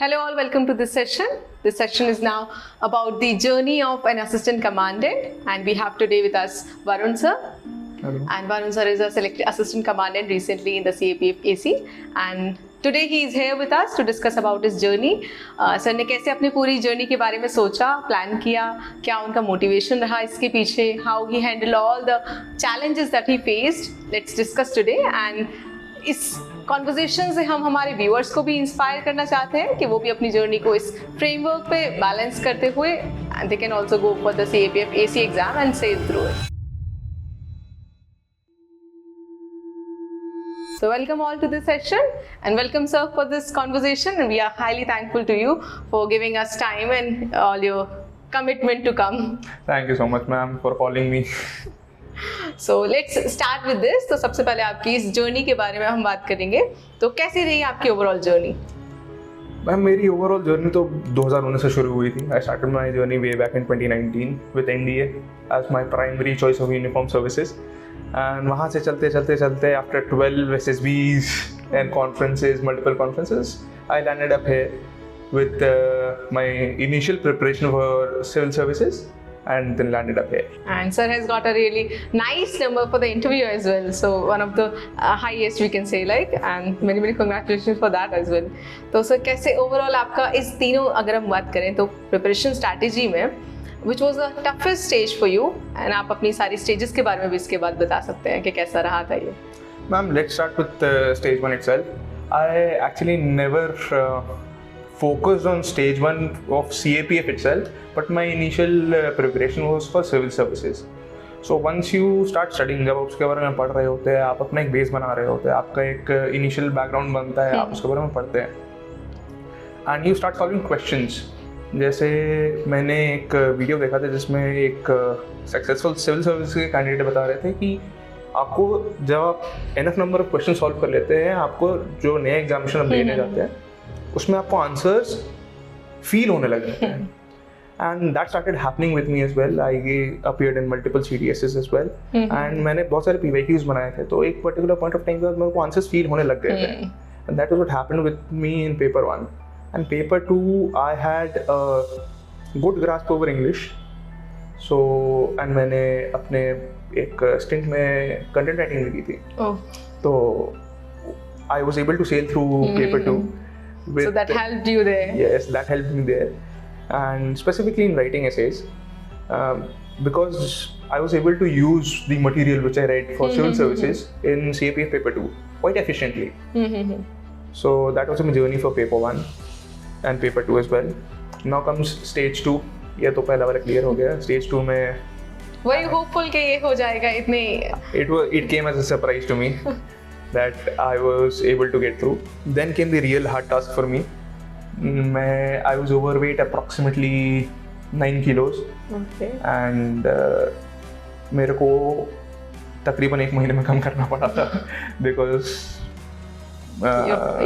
Hello all, welcome to this session. This session is now about the journey of an assistant commandant, and we have today with us Varun sir. Hello. And Varun sir is a selected assistant commandant recently in the CAPF AC, and today he is here with us to discuss about his journey. Sir ने कैसे अपनी पूरी journey के बारे में सोचा, plan किया, क्या उनका मोटिवेशन रहा इसके पीछे, how he handled all the challenges that he faced. Let's discuss today. And इस कॉन्वर्जेशन से हम हमारे व्यूअर्स को भी इंस्पायर करना चाहते हैं कि वो भी अपनी जर्नी को इस फ्रेमवर्क पे बैलेंस करते हुए they can also go for the CAPF AC exam and sail through it. So welcome all to this session and welcome sir for this conversation, and we are highly thankful to you for giving us time and all your commitment to come. Thank you so much, ma'am, for calling me. So let's start with this. तो सबसे पहले आपकी इस journey के बारे में हम बात करेंगे. तो कैसी रही आपकी ओवरऑल जर्नी? मैम, मेरी ओवरऑल जर्नी तो 2019 से शुरू हुई थी. I started my journey way back in 2019 with NDA as my primary choice of uniform services. And वहाँ से चलते after 12 SSBs and conferences, multiple conferences, I landed up here with my initial preparation for civil services and then landed up here. And sir has got a really nice number for the interview as well, so one of the highest we can say, like, and many congratulations for that as well. तो sir कैसे overall आपका इस तीनों अगर हम बात करें तो preparation strategy में which was the toughest stage for you, and आप अपनी सारी stages के बारे में भी इसके बाद बता सकते हैं कि कैसा रहा था ये. Ma'am, let's start with stage 1 itself. I actually never focused on stage 1 of CAPF itself, but my initial preparation was for civil services. So once you start studying, जब आप उसके बारे में पढ़ रहे होते हैं, आप अपना एक बेस बना रहे होते हैं, आपका एक initial background बनता है, आप उसके बारे में पढ़ते हैं, and you start solving questions. जैसे मैंने एक वीडियो देखा था जिसमें एक सक्सेसफुल सिविल सर्विस के कैंडिडेट बता रहे थे कि आपको जब आप enough number of question solve कर लेते हैं, आपको जो नए एग्जामिनेशन आप देने जाते हैं उसमें आपको आंसर्स फील होने लग जाते हैं. And that started happening with me as well. I appeared in multiple CDSs as well, and मैंने बहुत सारे PYQs बनाए थे. तो एक पर्टिकुलर पॉइंट ऑफ टाइम के बाद मेरे को आंसर्स फील होने लग गए थे. And that was what happened with me in paper 1. And paper 2 I had good grasp over English. So and मैंने अपने एक स्टिंट में कंटेंट राइटिंग भी की थी. तो I was able to sail through paper 2. So that helped you there. Yes, that helped me there, and specifically in writing essays, because I was able to use the material which I read for civil services in CAPF paper 2 quite efficiently. So that was my journey for paper 1 and paper 2 as well. Now comes stage 2. ये तो पहला वाला clear हो गया. Stage 2 में Were you hopeful कि ये हो जाएगा इतने? It came as a surprise to me. That I was able to get through. Then came the real hard task for me. I was overweight approximately 9 kilos. Okay. And मेरे को तकरीबन 1 महीने में कम करना पड़ा था because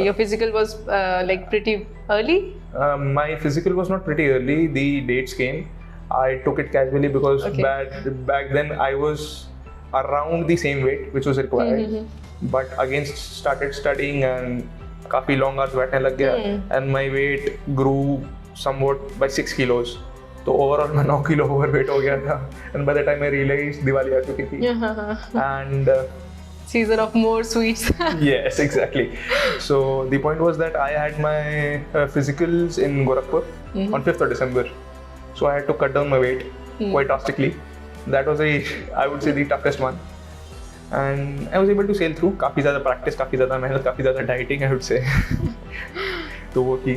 your physical was like pretty early? My physical was not pretty early. The dates came. I took it casually because back then I was around the same weight which was required. But again started studying and काफ़ी long hours बैठने लग गया, and my weight grew somewhat by 6 kilos. तो overall मैं 9 kilo overweight हो गया था, and by the time I realized Diwali आ चुकी थी. And season of more sweets. Yes, exactly. So the point was that I had my physicals in Gorakhpur on 5th of December. So I had to cut down my weight quite drastically. That was I would say the toughest one. And I was able to sail through. काफ़ी ज़्यादा practice, काफ़ी ज़्यादा मेहनत, काफ़ी ज़्यादा dieting I would say. तो वो की.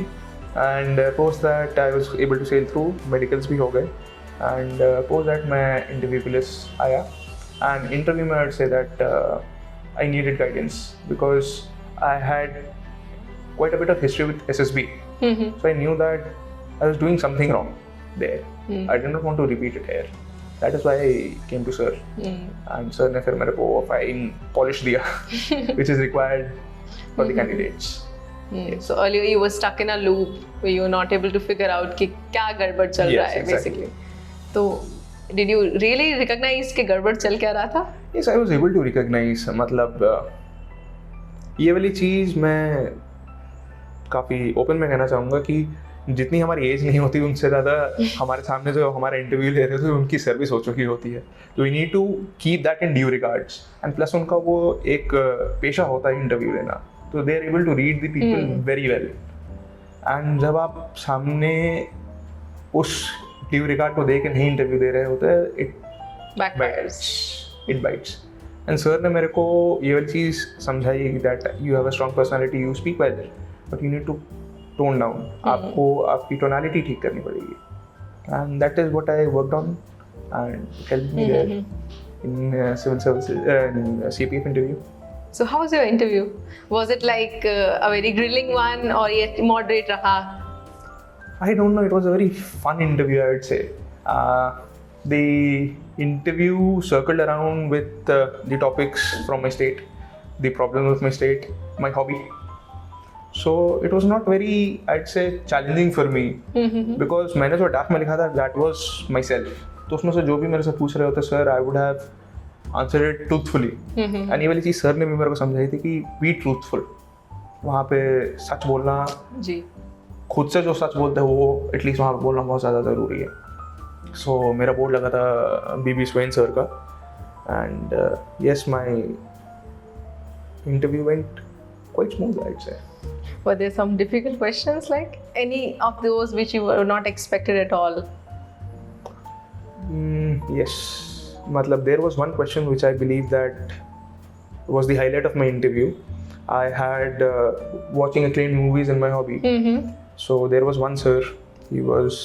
And post that I was able to sail through. Medicals भी हो गए. And post that मैं interview के लिए आया. And interview में I would say that I needed guidance because I had quite a bit of history with SSB. So I knew that I was doing something wrong there. I did not want to repeat it here. That is why I came to sir. And sir ने फिर मेरे को fine polish दिया which is required for the candidates. Yes. So earlier you were stuck in a loop where you were not able to figure out कि क्या गड़बड़ चल रहा है basically. तो did you really recognize कि गड़बड़ चल क्या रहा था? Yes, I was able to recognize. मतलब ये वाली चीज़ मैं काफ़ी ओपन में कहना चाहूँगा कि जितनी हमारी एज नहीं होती उनसे ज़्यादा हमारे सामने जो हमारा इंटरव्यू ले रहे थे उनकी सर्विस हो चुकी होती है, तो we need to keep that in due regards. And plus उनका वो एक पेशा होता है इंटरव्यू लेना, तो they are able to read the people very well. And जब आप सामने उस ड्यू रिगार्ड को दे के नहीं इंटरव्यू दे रहे होते, इट बाइट्स। एंड सर ने मेरे को ये वाली चीज़ समझाई that you have a strong personality, you speak well, but you need to tone down. आपको आपकी टोनालिटी ठीक करनी पड़ेगी। And that is what I worked on and help me there in civil services in CPF interview. So how was your interview? Was it like a very grilling one or yet moderate raha? I don't know, it was a very fun interview, I would say. The interview circled around with the topics from my state, the problems of my state, my hobby. So it was not very, I'd say, challenging for me because मैंने जो draft में लिखा था that was myself. तो उसमें से जो भी मेरे से पूछ रहे होते sir, I would have answered it truthfully. And ये वाली चीज़ सर ने भी मेरे को समझाई थी कि be truthful. वहाँ पे सच बोलना, जी, खुद से जो सच बोलते हैं वो एटलीस्ट वहाँ पे बोलना बहुत ज़्यादा ज़रूरी है। सो मेरा बोर्ड लगा था BB Swain सर का, and yes, my interview went quite smooth, I'd say. Were there some difficult questions, like any of those which you were not expected at all? Yes, matlab there was one question which I believe that was the highlight of my interview. I had watching acclaimed movies in my hobby. So there was one sir, he was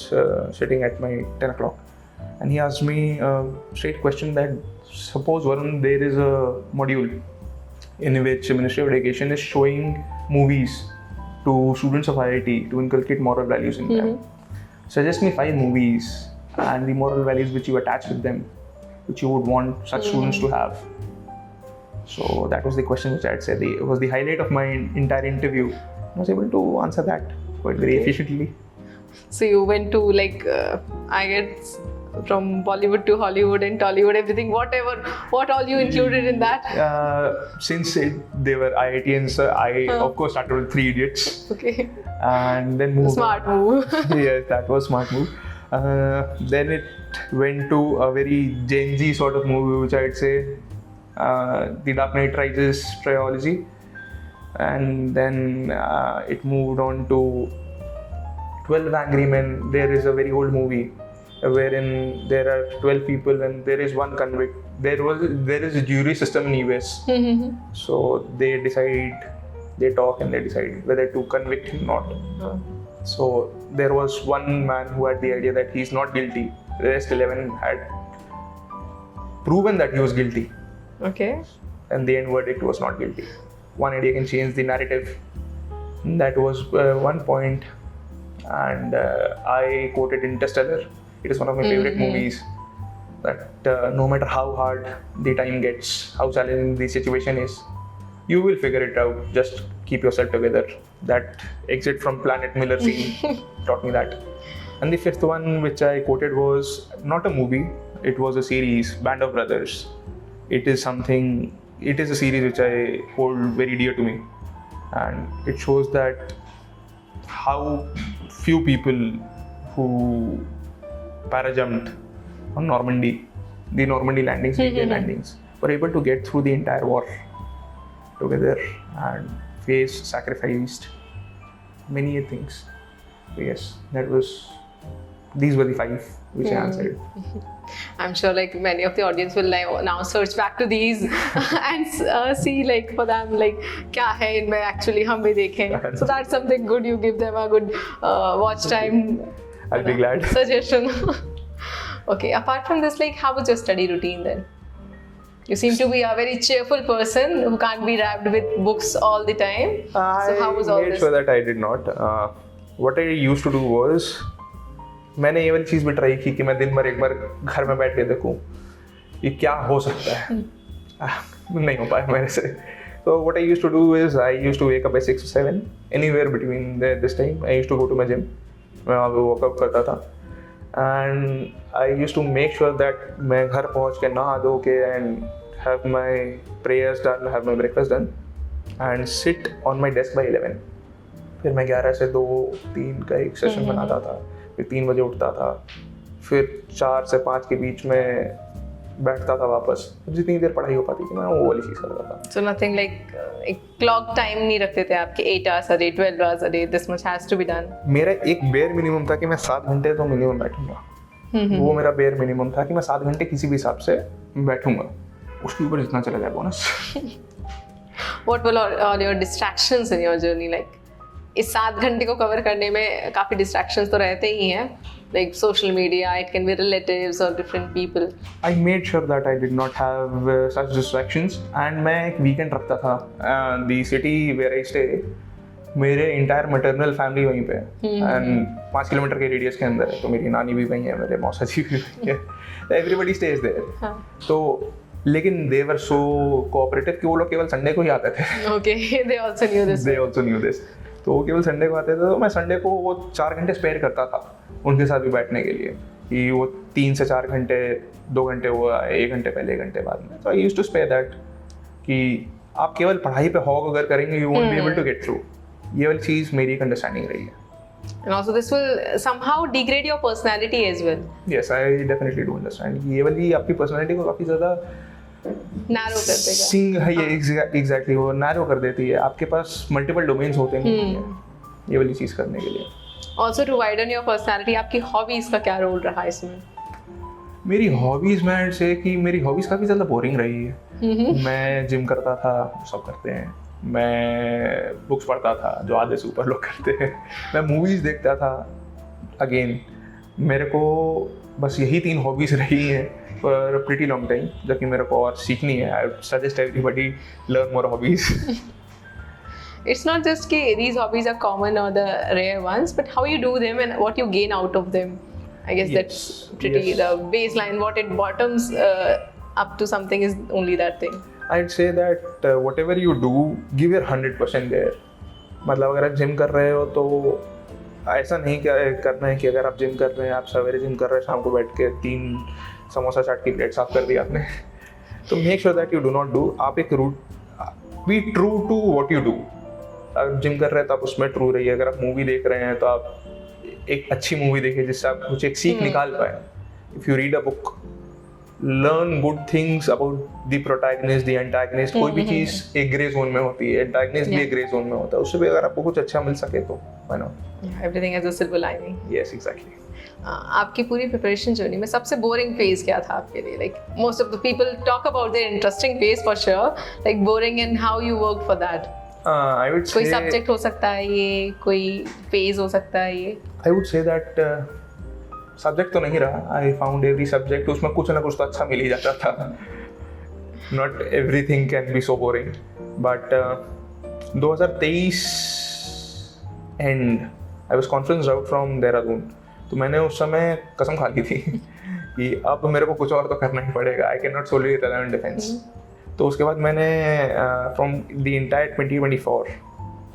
sitting at my 10 o'clock and he asked me a straight question that suppose Varun, there is a module in which Ministry of Education is showing movies to students of IIT to inculcate moral values in them. Suggest me 5 movies and the moral values which you attach with them, which you would want such students to have. So that was the question which I had said it was the highlight of my entire interview. I was able to answer that quite very efficiently. So you went to like I guess from Bollywood to Hollywood and Tollywood, everything, whatever, what all you included in that? Since they were IITians, I of course started with 3 Idiots. Okay. And then moved. Smart move. Yes, that was smart move. Then it went to a very Gen Z sort of movie, which I'd say The Dark Knight Rises trilogy. And then it moved on to 12 Angry Men. There is a very old movie wherein there are 12 people and there is one convict. There is a jury system in US. So they talk and they decide whether to convict him or not. So there was one man who had the idea that he's not guilty. The rest 11 had proven that he was guilty. Okay. And the end verdict was not guilty. One idea can change the narrative. That was one point. And I quoted Interstellar. It is one of my favorite movies. That no matter how hard the time gets, how challenging the situation is, you will figure it out. Just keep yourself together. That exit from Planet Miller scene taught me that. And the 5th one which I quoted was not a movie. It was a series, Band of Brothers. It is a series which I hold very dear to me. And it shows that how few people who parajumped on Normandy, the Normandy landings, D-Day landings, were able to get through the entire war together and faced, sacrificed many things. So yes, these were the 5 which I answered. I'm sure like many of the audience will now search back to these and see like for them like क्या है इनमें actually हम भी देखें. So that's something good. You give them a good watch time. I'll be glad. Suggestion. Okay. Apart from this, like how was your study routine then? You seem to be a very cheerful person who can't be wrapped with books all the time. So how was all this? I made sure that I did not. What I used to do was मैंने ये वाली चीज़ भी try की कि मैं दिन भर एक बार घर में बैठ के देखूँ ये क्या हो सकता है. नहीं हो पाया मेरे से. So what I used to do is I used to wake up by 6 or 7 anywhere between this time. I used to go to my gym. मैं वहाँ पे वर्कआउट करता था. And I used to make sure that मैं घर पहुँच के नहा धो के and have my prayers done, have my breakfast done and sit on my desk by 11. फिर मैं 11 से 2-3 का एक सेशन बनाता था, फिर 3 बजे उठता था, फिर 4 से 5 के बीच में बैठता था वापस। जितनी देर पढ़ाई हो पाती थी मैं वो वाली चीज़ करता था। So nothing like एक क्लॉक टाइम नहीं रखते थे आपके 8 hours a day, 12 hours a day, this much has to be done? मेरा एक बेयर मिनिमम था कि मैं 7 घंटे तो मिनिमम बैठूंगा। वो मेरा बेयर मिनिमम था कि मैं 7 घंटे किसी भी हिसाब से बैठूंगा, उसके ऊपर जितना चला जाए bonus. What were all your distractions in your journey? Like इस 7 घंटे को कवर करने में काफ़ी distractions तो रहते ही हैं, like social media, it can be relatives or different people. I made sure that I did not have such distractions, and मैं एक weekend रखता था। The city where I stay, मेरे entire maternal family वहीं पे है, and 5 किलोमीटर के radius के अंदर है, तो मेरी नानी भी वहीं है, मेरे मौसा जी भी वहीं है, everybody stays there. तो लेकिन they were so cooperative कि वो लोग केवल संडे को ही आते थे। Okay, they also knew this. They also knew this. तो वो केवल संडे को आते थे, तो मैं संडे को वो 4 घंटे स्पेयर करता था उनके साथ भी बैठने के लिए, कि वो 3 से 4 घंटे, 2 घंटे हुआ, 1 घंटे पहले 1 घंटे बाद में। तो I used to spare that कि आप केवल पढ़ाई पे हॉग अगर करेंगे you won't be able to get through. ये वाली चीज़ मेरी एक अंडरस्टैंडिंग रही है। And also this will somehow degrade your personality as well. Yes, I definitely do understand। ये वाली आपकी पर्सनैलिटी को काफ़ी ज़्यादा Narrow कर देगा। सिंग है, ये एग्जैक्टली वो नैरो कर देती है। आपके पास मल्टीपल डोमेन्स होते नहीं हैं ये वाली चीज़ करने के लिए। Also to widen your personality, आपकी हॉबीज का क्या रोल रहा इसमें? मेरी हॉबीज़ में से कि मेरी हॉबीज़ काफ़ी ज़्यादा बोरिंग रही है। मैं जिम करता था, सब करते हैं। मैं बुक्स पढ़ता था, जो आधे से ऊपर लोग करते हैं। मैं मूवीज़ देखता था। अगेन मेरे को बस यही 3 हॉबीज़ रही हैं फॉर प्रीटी लॉन्ग टाइम, जो कि मेरे को और सीखनी है। I would suggest everybody learn more hobbies. It's not just कि these hobbies are common or the rare ones, but how you do them and what you gain out of them. I guess that's pretty the baseline. What it bottoms up to something is only that thing. I'd say that whatever you do, give your 100% there. मतलब अगर आप gym कर रहे हो तो ऐसा नहीं करना है कि अगर आप जिम कर रहे हैं, आप सवेरे जिम कर रहे हैं, शाम को बैठ के 3 समोसा चाट की प्लेट साफ कर दी आपने, तो make sure that you do not do. आप एक be true to what you do. अगर जिम कर रहे हैं तो आप उसमें ट्रू रहिए। अगर आप मूवी देख रहे हैं तो आप एक अच्छी मूवी देखिए जिससे आप कुछ एक सीख निकाल पाए। If you read a book, learn good things about the protagonist, the antagonist. कोई भी चीज़ एक ग्रे जोन में होती है, एंटागनिस्ट भी एक ग्रे जोन में होता है। उससे भी अगर आपको कुछ अच्छा मिल सके तो why not. Everything has a silver lining. Yes exactly. आपकी पूरी प्रिपरेशन जर्नी में सबसे बोरिंग फेज क्या था आपके लिए? Like most of the people talk about their interesting phase for sure, like boring and how you work for that. I would कोई say, subject हो सकता है ये, कोई फेज हो सकता है ये। I would say that subject तो नहीं रहा। I found every subject उसमें कुछ ना कुछ तो अच्छा मिल ही जाता था। Not everything can be so boring, but 2023 end I was conference out from Dehradun, तो मैंने उस समय कसम खा ली थी कि अब मेरे को कुछ और तो करना ही पड़ेगा। I cannot solely rely on defense। तो उसके बाद मैंने फ्रॉम द इंटायर 2024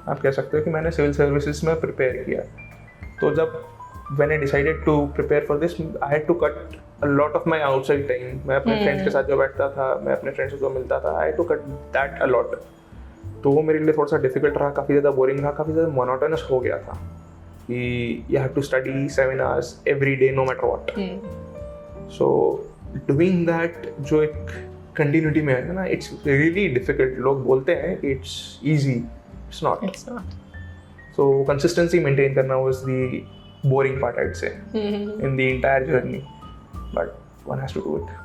आप कह सकते हो कि मैंने सिविल सर्विसेज में प्रिपेयर किया। तो जब when I decided to prepare for this, I had to cut a lot of my outside time. मैं अपने फ्रेंड्स के साथ जो बैठता था, मैं अपने फ्रेंड्स से जो मिलता था, I had to cut that a lot. तो वो मेरे लिए थोड़ा सा डिफिकल्ट रहा, काफ़ी ज़्यादा बोरिंग रहा, काफ़ी ज़्यादा मोनोटोनस हो गया था कि you have to study 7 hours every day no matter what. So doing that जो एक कंटिन्यूटी में है ना, इट्स रियली डिफिकल्ट। लोग बोलते हैं कि it's easy, it's not. So consistency maintain करना was the boring part, I would say, in the entire journey, but one has to do it.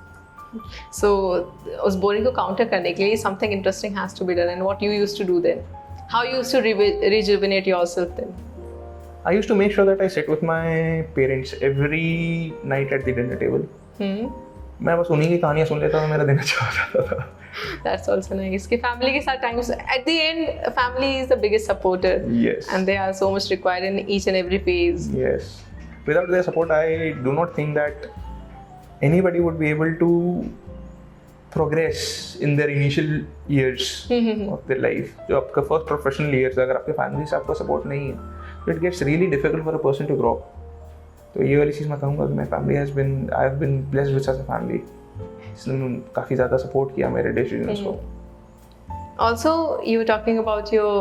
So उस बोरिंग को काउंटर करने के लिए something interesting has to be done, and what you used to do then? How you used to rejuvenate yourself then? I used to make sure that I sit with my parents every night at the dinner table. मैं बस उन्हीं की कहानियाँ सुन लेता था, मेरा दिन अच्छा हो जाता था। That's also nice कि family के साथ time, at the end family is the biggest supporter. Yes. And they are so much required in each and every phase. Yes. Without their support, I do not think that anybody would be able to progress in their initial years of their life. जो आपका first professional years, अगर आपके family से आपका support नहीं है, it gets really difficult for a person to grow up. तो ये वाली चीज़ मैं कहूँगा कि मैं family I have been blessed with such a family. इसने काफ़ी ज़्यादा सपोर्ट किया मेरे डिसीजंस को। Also, you were talking about your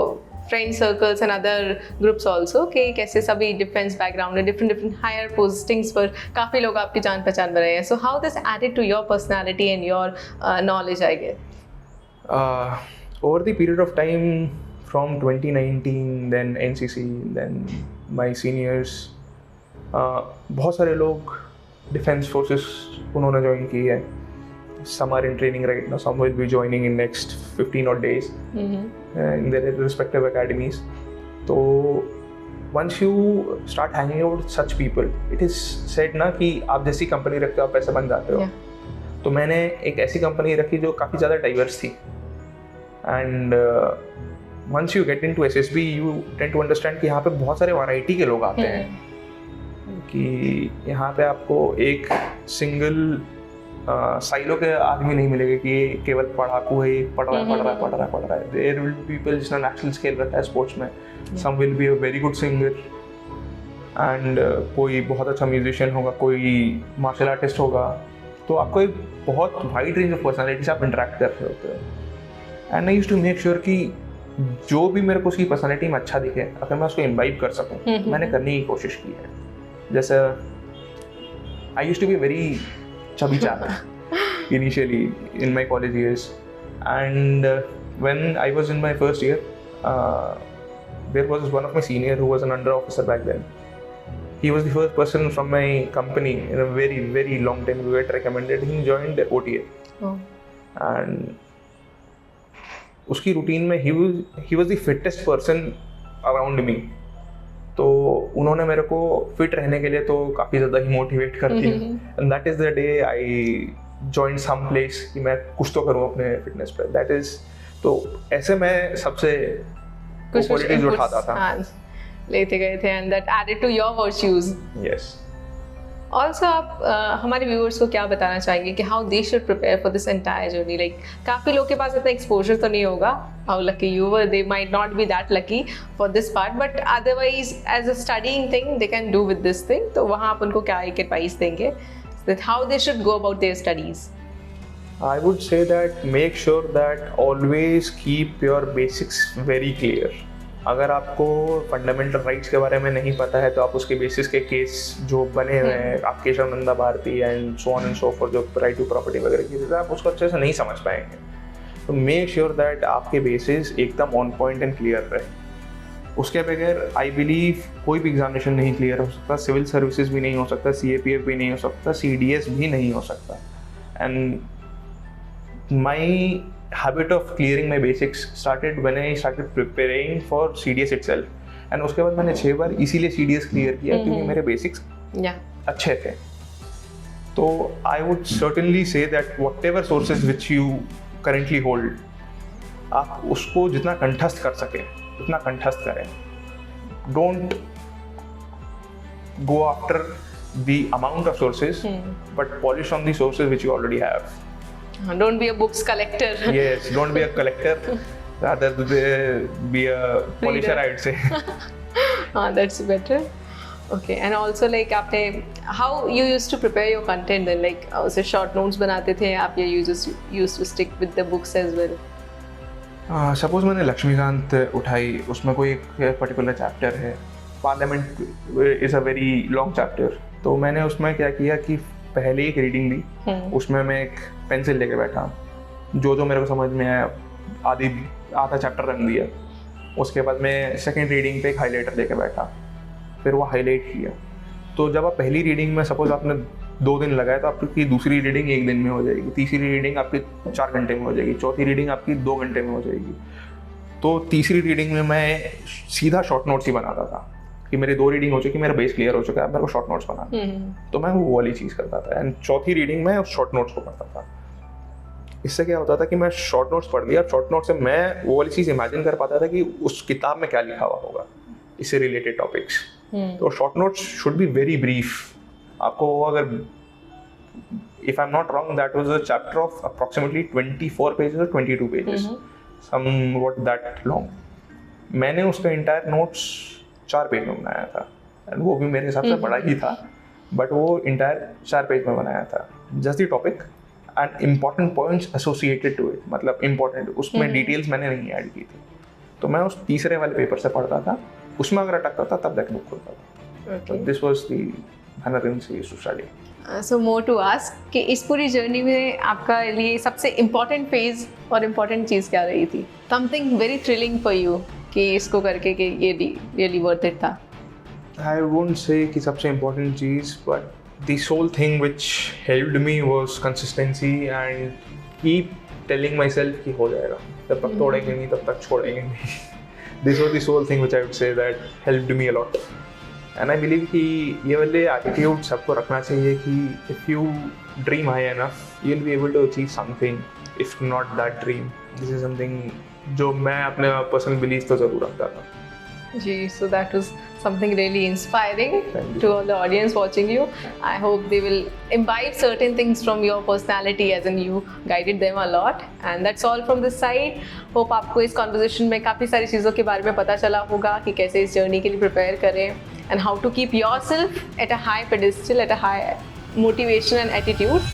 friend circles and other groups also कि कैसे सभी डिफेंस बैकग्राउंड है, डिफरेंट हायर पोस्टिंग्स पर काफ़ी लोग आपकी जान पहचान बनाए हैं. So how this added to your personality and your knowledge I guess? Over the period of time from 2019, then NCC, then my seniors, बहुत सारे लोग डिफेंस फोर्सेस उन्होंने ज्वाइन की है. Some are in training right now, some will be joining in next 15 odd days in their respective academies. So once you start hanging out with such people, it is said ना कि आप जैसी company रखते हो आप पैसे बन जाते हो. तो मैंने एक ऐसी कंपनी रखी जो काफ़ी ज़्यादा डाइवर्स थी. And once you get into SSB, you tend to understand कि यहाँ पे बहुत सारे वैरायटी के लोग आते हैं. कि यहाँ पे आपको एक सिंगल साइलो के आदमी नहीं मिलेगा कि ये केवल पढ़ाकू है, पढ़ रहा है. देयर विल बी पीपल जिसने नेशनल स्केल रखा है स्पोर्ट्स में. Some will be a very good singer and कोई बहुत अच्छा म्यूजिशियन होगा, कोई मार्शल आर्टिस्ट होगा. तो आपको एक बहुत वाइड रेंज ऑफ पर्सनैलिटी से आप इंटरेक्ट कर रहे होते हो. And I used to make sure कि जो भी मेरे को उसकी पर्सनैलिटी में अच्छा दिखे, अगर मैं उसको इम्बाइब कर सकूँ, मैंने करने की कोशिश की है. जैसे I used to be very chubby chap initially in my college years, and when I was in my first year, there was one of my senior who was an under officer back then. He was the first person from my company in a very very long time we got recommended. He joined OTA. And उसकी routine में he was the fittest person around me. तो उन्होंने मेरे को fit रहने के लिए तो काफ़ी ज़्यादा ही मोटिवेट कर दिया. And that is the day I join some place कि मैं कुछ तो करूँ अपने फिटनेस पे. दैट इज़ तो ऐसे मैं सबसे क्वालिटीज उठाता था, लेते गए थे. And that added to your virtues. Yes. Also आप हमारे व्यूअर्स को क्या बताना चाहेंगे कि how they should prepare for this entire journey? Like काफ़ी लोग के पास इतना एक्सपोजर तो नहीं होगा. How lucky you were, they might not be that lucky for this part, but otherwise as a studying thing they can do with this thing. तो वहाँ आप उनको क्या एक एडवाइस देंगे that how they should go about their studies? I would say that make sure that always keep your basics very clear. अगर आपको fundamental rights के बारे में नहीं पता है तो आप उसके बेसिस के केस जो बने हुए हैं, आपके शर्मंदा भारती and so on and so forth, जो राइट टू प्रॉपर्टी वगैरह की चीज़ें, आप उसको अच्छे से नहीं समझ पाएंगे. तो मेक श्योर दैट आपके बेसिस एकदम ऑन पॉइंट एंड क्लियर रहे. उसके बगैर आई बिलीव कोई भी एग्जामिनेशन नहीं क्लियर हो सकता. सिविल सर्विसेज भी नहीं हो सकता, CAPF भी नहीं हो सकता, CDS भी नहीं हो सकता. And my habit of clearing my basics started when I started preparing for CDS itself. and उसके बाद मैंने 6 बार इसीलिए CDS क्लियर किया क्योंकि मेरे बेसिक्स अच्छे थे. तो I would certainly say that whatever sources which you currently hold, आप उसको जितना कंठस्थ कर सके उतना कंठस्थ करें. Don't go after the amount of sources, but polish on the sources which you already have. Don't be a books collector. Yes, don't be a collector. Rather be a polisher, I would say. That's better. Okay, and also like आपने how you used to prepare your content then, like उसे short notes बनाते थे आप या you just used to stick with the books as well? Suppose मैंने लक्ष्मीकांत उठाई, उसमें कोई एक पर्टिकुलर चैप्टर है, parliament is a very long chapter. तो मैंने उसमें क्या किया कि पहले एक रीडिंग ली, उसमें मैं एक पेंसिल लेके बैठा, जो मेरे को समझ में आया आधा चैप्टर रख दिया. उसके बाद मैं सेकंड रीडिंग पे एक हाइलाइटर लेके बैठा, फिर वो हाईलाइट किया. तो जब आप पहली रीडिंग में सपोज आपने 2 दिन लगाया तो आपकी दूसरी रीडिंग 1 दिन में हो जाएगी, तीसरी रीडिंग आपकी 4 घंटे में हो जाएगी, चौथी रीडिंग आपकी 2 घंटे में हो जाएगी. तो तीसरी रीडिंग में मैं सीधा शॉर्ट नोट्स ही बनाता था कि मेरी 2 रीडिंग हो चुकी, मेरा बेस क्लियर हो चुका है, मेरे को शॉर्ट नोट्स बनाना. तो मैं वो वाली चीज़ करता था. एंड चौथी रीडिंग में शॉर्ट नोट्स को पढ़ता था. इससे क्या होता था कि मैं शॉर्ट नोट्स पढ़ लिया, शॉर्ट नोट्स से मैं वो वाली चीज़ इमेजिन कर पाता था कि उस किताब में क्या लिखा हुआ होगा इससे रिलेटेड टॉपिक्स. तो short notes should be very brief. आपको अगर if I am not wrong that was a chapter of approximately 24 pages और 22 पेजेस, समवॉट दैट लॉन्ग. मैंने उसका इंटायर नोट्स 4 पेज में बनाया था. एंड वो भी मेरे हिसाब से बड़ा ही था, बट वो इंटायर 4 पेज में बनाया था. Just the topic and important points associated to it, मतलब इम्पॉर्टेंट, उसमें डिटेल्स मैंने नहीं ऐड की थी. तो मैं उस तीसरे वाले पेपर से पढ़ता था, उसमें अगर अटकता था तब जाके बुक खोलता था। Okay. This was the another series to study. So more to ask कि इस पूरी जर्नी में आपका लिए सबसे इम्पोर्टेंट फेज और इम्पोर्टेंट चीज़ क्या रही थी? Something very thrilling for you कि इसको करके कि ये रियली वर्थ इट था। I won't say कि सबसे important cheese, but the sole thing which helped me was consistency and keep telling myself कि हो जाएगा, जब तक तोड़ेंगे नहीं तब तक छोड़ेंगे नहीं। This was the sole thing which I would say that helped me a lot. And I believe कि ये वाले attitude सबको रखना चाहिए कि if you dream high enough, you'll be able to achieve something, if not that dream. This is something जो मैं अपने personal belief तो ज़रूर रखता था। जी, so that was something really inspiring Thank you. to all the audience watching you. I hope they will imbibe certain things from your personality, as in you guided them a lot. And that's all from this side. Hope आपको इस conversation में काफ़ी सारी चीज़ों के बारे में पता चला होगा कि कैसे इस journey के लिए prepare करें and how to keep yourself at a high pedestal, at a high motivation and attitude.